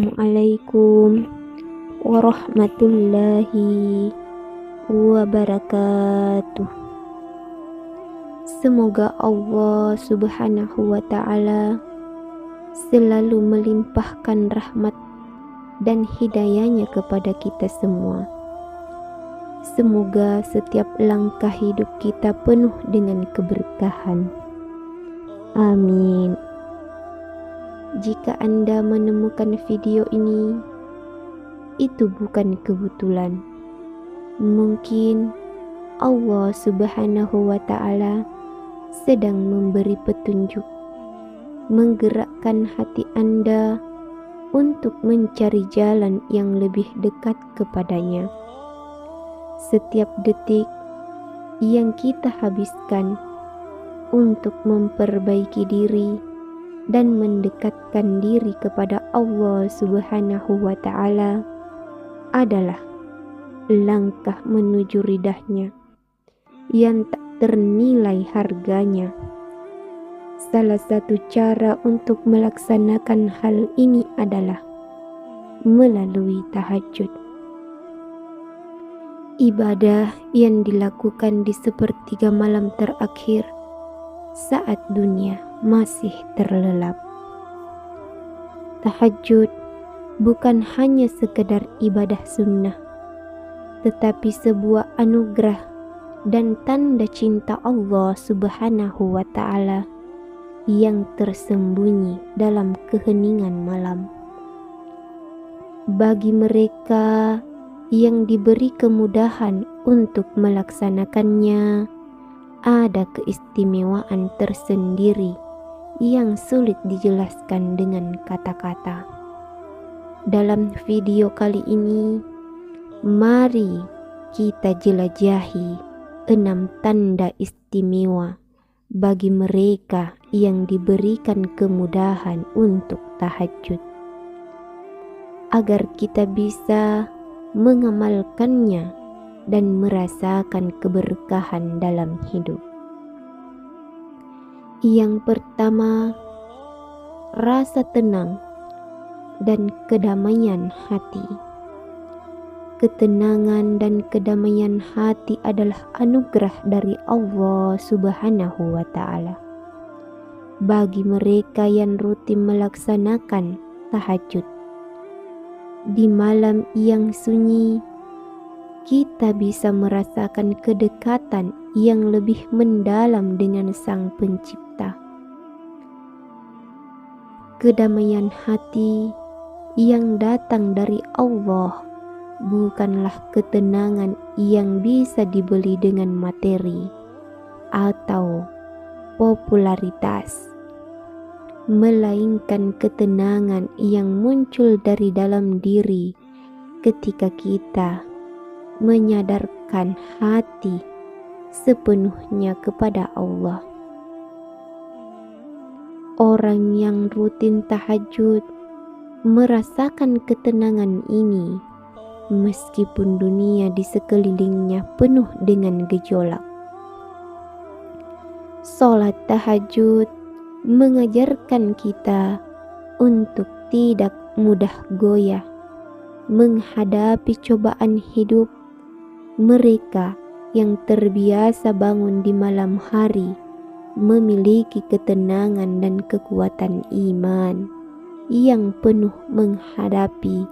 Assalamualaikum warahmatullahi wabarakatuh. Semoga Allah Subhanahu wa Ta'ala selalu melimpahkan rahmat dan hidayahnya kepada kita semua. Semoga setiap langkah hidup kita penuh dengan keberkahan. Amin. Jika Anda menemukan video ini, itu bukan kebetulan. Mungkin Allah Subhanahu wa Ta'ala sedang memberi petunjuk, menggerakkan hati Anda untuk mencari jalan yang lebih dekat kepadanya. Setiap detik yang kita habiskan untuk memperbaiki diri dan mendekatkan diri kepada Allah Subhanahu wa Ta'ala adalah langkah menuju ridahnya yang tak ternilai harganya. Salah satu cara untuk melaksanakan hal ini adalah melalui tahajud. Ibadah yang dilakukan di sepertiga malam terakhir saat dunia masih terlelap. Tahajud bukan hanya sekedar ibadah sunnah, tetapi sebuah anugerah dan tanda cinta Allah Subhanahu wa Ta'ala yang tersembunyi dalam keheningan malam. Bagi mereka yang diberi kemudahan untuk melaksanakannya, ada keistimewaan tersendiri yang sulit dijelaskan dengan kata-kata. Dalam video kali ini, mari kita jelajahi 6 tanda istimewa bagi mereka yang diberikan kemudahan untuk tahajud, agar kita bisa mengamalkannya dan merasakan keberkahan dalam hidup. Yang pertama, rasa tenang dan kedamaian hati. Ketenangan dan kedamaian hati adalah anugerah dari Allah Subhanahu wa Ta'ala. Bagi mereka yang rutin melaksanakan tahajud di malam yang sunyi, kita bisa merasakan kedekatan yang lebih mendalam dengan Sang Pencipta. Kedamaian hati yang datang dari Allah bukanlah ketenangan yang bisa dibeli dengan materi atau popularitas, melainkan ketenangan yang muncul dari dalam diri ketika kita menyadarkan hati sepenuhnya kepada Allah. Orang yang rutin tahajud merasakan ketenangan ini meskipun dunia di sekelilingnya penuh dengan gejolak. Salat tahajud mengajarkan kita untuk tidak mudah goyah menghadapi cobaan hidup. Mereka yang terbiasa bangun di malam hari memiliki ketenangan dan kekuatan iman yang penuh menghadapi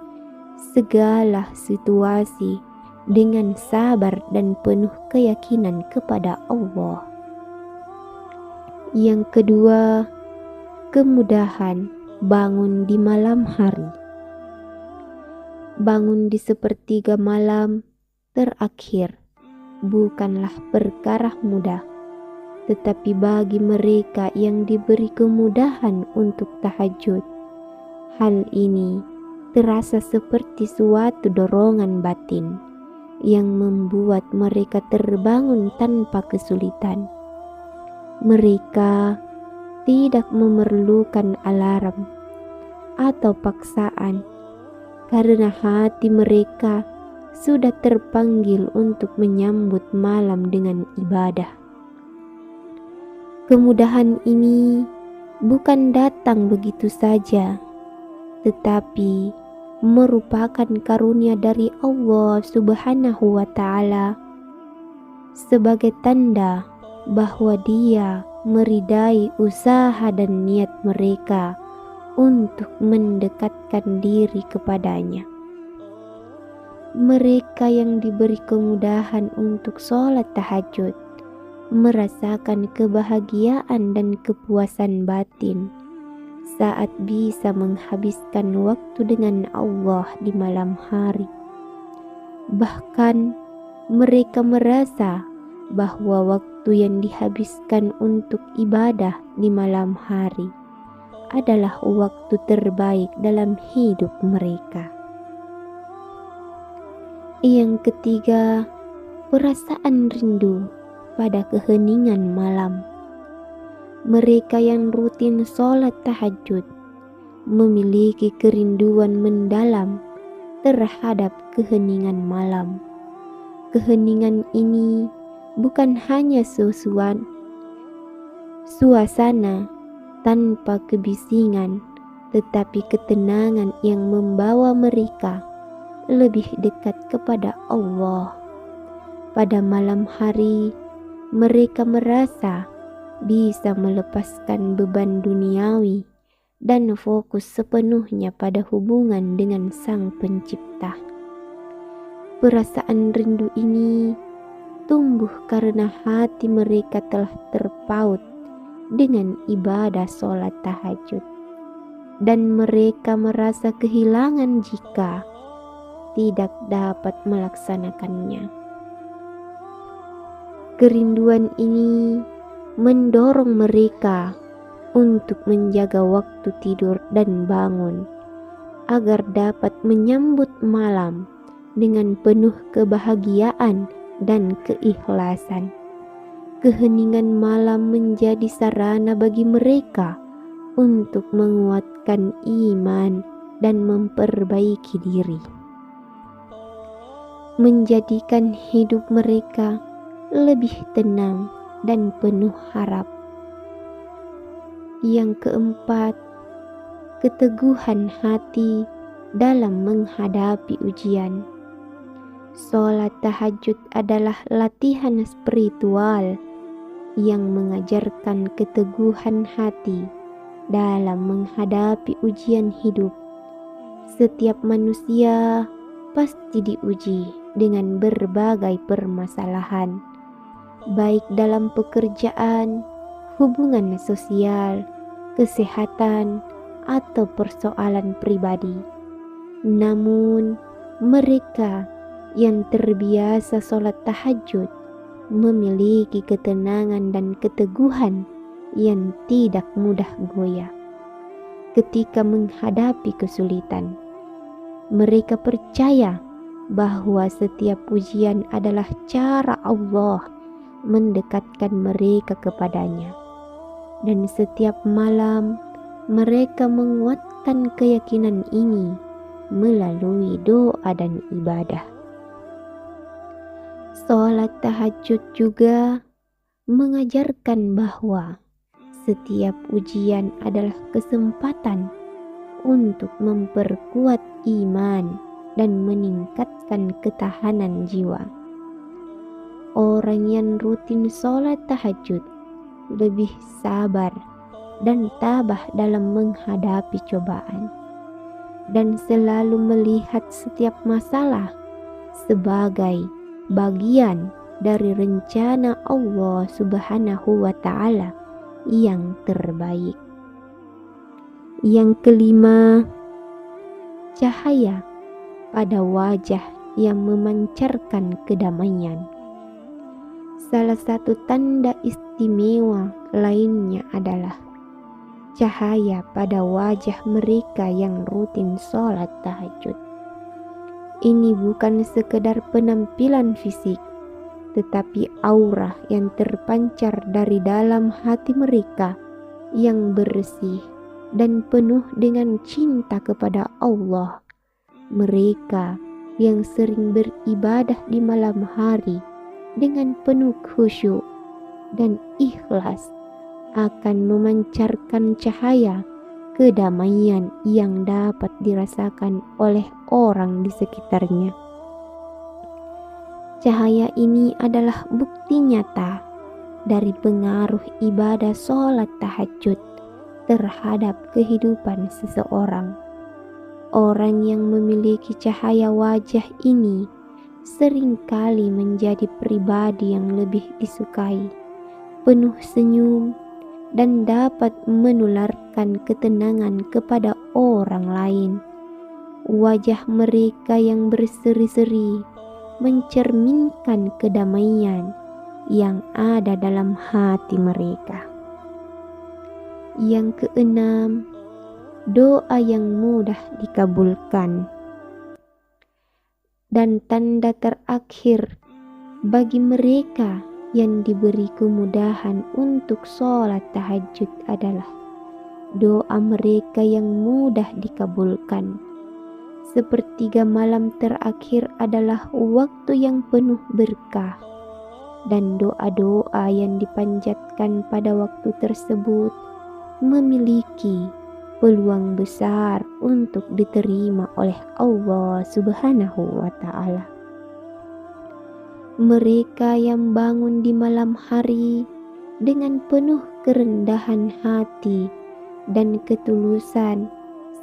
segala situasi dengan sabar dan penuh keyakinan kepada Allah. Yang kedua, kemudahan bangun di malam hari. Bangun di sepertiga malam terakhir bukanlah perkara mudah, tetapi bagi mereka yang diberi kemudahan untuk tahajud, hal ini terasa seperti suatu dorongan batin yang membuat mereka terbangun tanpa kesulitan. Mereka tidak memerlukan alarm atau paksaan, karena hati mereka sudah terpanggil untuk menyambut malam dengan ibadah. Kemudahan ini bukan datang begitu saja, tetapi merupakan karunia dari Allah Subhanahu wa Ta'ala sebagai tanda bahwa Dia meridai usaha dan niat mereka untuk mendekatkan diri kepadanya. Mereka yang diberi kemudahan untuk sholat tahajud merasakan kebahagiaan dan kepuasan batin saat bisa menghabiskan waktu dengan Allah di malam hari. Bahkan mereka merasa bahwa waktu yang dihabiskan untuk ibadah di malam hari adalah waktu terbaik dalam hidup mereka. Yang ketiga, perasaan rindu pada keheningan malam. Mereka yang rutin sholat tahajud memiliki kerinduan mendalam terhadap keheningan malam. Keheningan ini bukan hanya suasana tanpa kebisingan, tetapi ketenangan yang membawa mereka lebih dekat kepada Allah. Pada malam hari, mereka merasa bisa melepaskan beban duniawi dan fokus sepenuhnya pada hubungan dengan Sang Pencipta. Perasaan rindu ini tumbuh karena hati mereka telah terpaut dengan ibadah sholat tahajud, dan mereka merasa kehilangan jika tidak dapat melaksanakannya. Kerinduan ini mendorong mereka untuk menjaga waktu tidur dan bangun agar dapat menyambut malam dengan penuh kebahagiaan dan keikhlasan. Keheningan malam menjadi sarana bagi mereka untuk menguatkan iman dan memperbaiki diri, menjadikan hidup mereka lebih tenang dan penuh harap. Yang keempat, keteguhan hati dalam menghadapi ujian. Sholat tahajud adalah latihan spiritual yang mengajarkan keteguhan hati dalam menghadapi ujian hidup. Setiap manusia pasti diuji dengan berbagai permasalahan, baik dalam pekerjaan, hubungan sosial, kesehatan, atau persoalan pribadi. Namun, mereka yang terbiasa sholat tahajud memiliki ketenangan dan keteguhan yang tidak mudah goyah ketika menghadapi kesulitan. Mereka percaya bahwa setiap ujian adalah cara Allah mendekatkan mereka kepadanya, dan setiap malam mereka menguatkan keyakinan ini melalui doa dan ibadah. Sholat tahajud juga mengajarkan bahwa setiap ujian adalah kesempatan untuk memperkuat iman dan meningkatkan ketahanan jiwa. Orang yang rutin sholat tahajud lebih sabar dan tabah dalam menghadapi cobaan, dan selalu melihat setiap masalah sebagai bagian dari rencana Allah Subhanahu wa Ta'ala yang terbaik. Yang kelima, cahaya pada wajah yang memancarkan kedamaian. Salah satu tanda istimewa lainnya adalah cahaya pada wajah mereka yang rutin sholat tahajud. Ini bukan sekedar penampilan fisik, tetapi aura yang terpancar dari dalam hati mereka yang bersih dan penuh dengan cinta kepada Allah. Mereka yang sering beribadah di malam hari dengan penuh khusyuk dan ikhlas akan memancarkan cahaya kedamaian yang dapat dirasakan oleh orang di sekitarnya. Cahaya ini adalah bukti nyata dari pengaruh ibadah sholat tahajud terhadap kehidupan seseorang. Orang yang memiliki cahaya wajah ini seringkali menjadi pribadi yang lebih disukai, penuh senyum, dan dapat menularkan ketenangan kepada orang lain. Wajah mereka yang berseri-seri mencerminkan kedamaian yang ada dalam hati mereka. Yang keenam, doa yang mudah dikabulkan. Dan tanda terakhir bagi mereka yang diberi kemudahan untuk sholat tahajud adalah doa mereka yang mudah dikabulkan. Sepertiga malam terakhir adalah waktu yang penuh berkah, dan doa-doa yang dipanjatkan pada waktu tersebut memiliki peluang besar untuk diterima oleh Allah Subhanahu wa Ta'ala. Mereka yang bangun di malam hari dengan penuh kerendahan hati dan ketulusan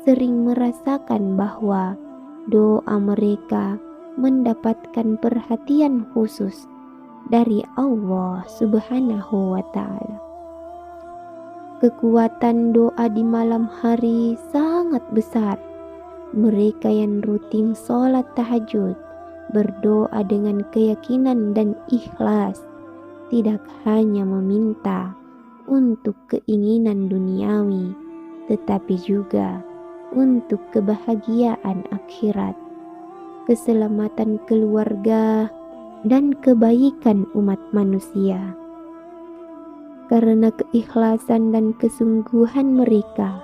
sering merasakan bahwa doa mereka mendapatkan perhatian khusus dari Allah Subhanahu wa Ta'ala. Kekuatan doa di malam hari sangat besar. Mereka yang rutin sholat tahajud berdoa dengan keyakinan dan ikhlas, tidak hanya meminta untuk keinginan duniawi, tetapi juga untuk kebahagiaan akhirat, keselamatan keluarga, dan kebaikan umat manusia. Karena keikhlasan dan kesungguhan mereka,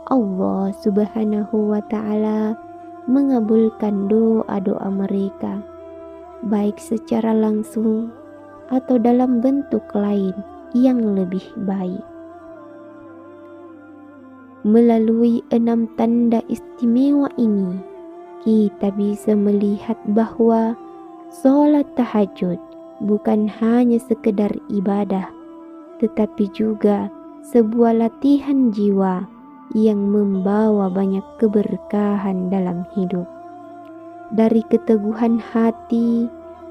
Allah Subhanahu wa Ta'ala mengabulkan doa-doa mereka, baik secara langsung atau dalam bentuk lain yang lebih baik. Melalui 6 tanda istimewa ini, kita bisa melihat bahwa sholat tahajud bukan hanya sekedar ibadah, tetapi juga sebuah latihan jiwa yang membawa banyak keberkahan dalam hidup. Dari keteguhan hati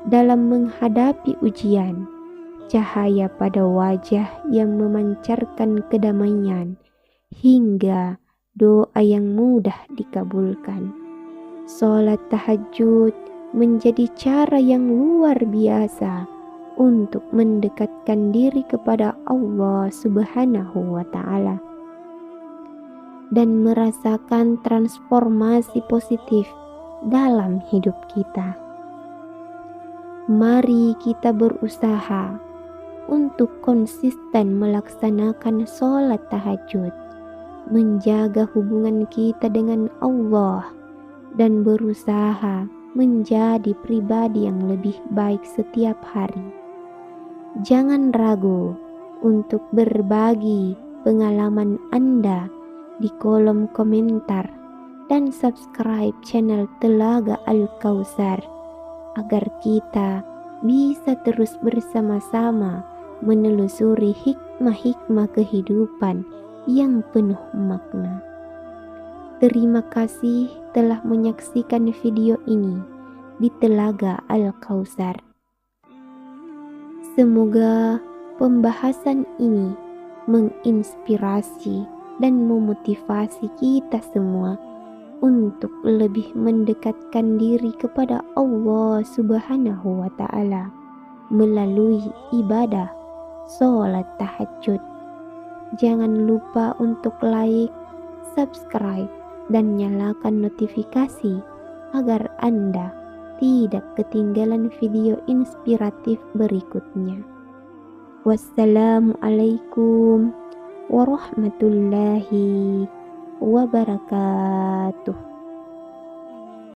dalam menghadapi ujian, cahaya pada wajah yang memancarkan kedamaian, hingga doa yang mudah dikabulkan. Sholat tahajud menjadi cara yang luar biasa untuk mendekatkan diri kepada Allah Subhanahu wa Ta'ala dan merasakan transformasi positif dalam hidup kita. Mari kita berusaha untuk konsisten melaksanakan sholat tahajud, menjaga hubungan kita dengan Allah, dan berusaha menjadi pribadi yang lebih baik setiap hari. Jangan ragu untuk berbagi pengalaman Anda di kolom komentar dan subscribe channel Telaga Al-Kautsar agar kita bisa terus bersama-sama menelusuri hikmah-hikmah kehidupan yang penuh makna. Terima kasih telah menyaksikan video ini di Telaga Al-Kautsar. Semoga pembahasan ini menginspirasi dan memotivasi kita semua untuk lebih mendekatkan diri kepada Allah Subhanahu wa Ta'ala melalui ibadah sholat tahajud. Jangan lupa untuk like, subscribe, dan nyalakan notifikasi agar Anda tidak ketinggalan video inspiratif berikutnya. Wassalamualaikum warahmatullahi wabarakatuh.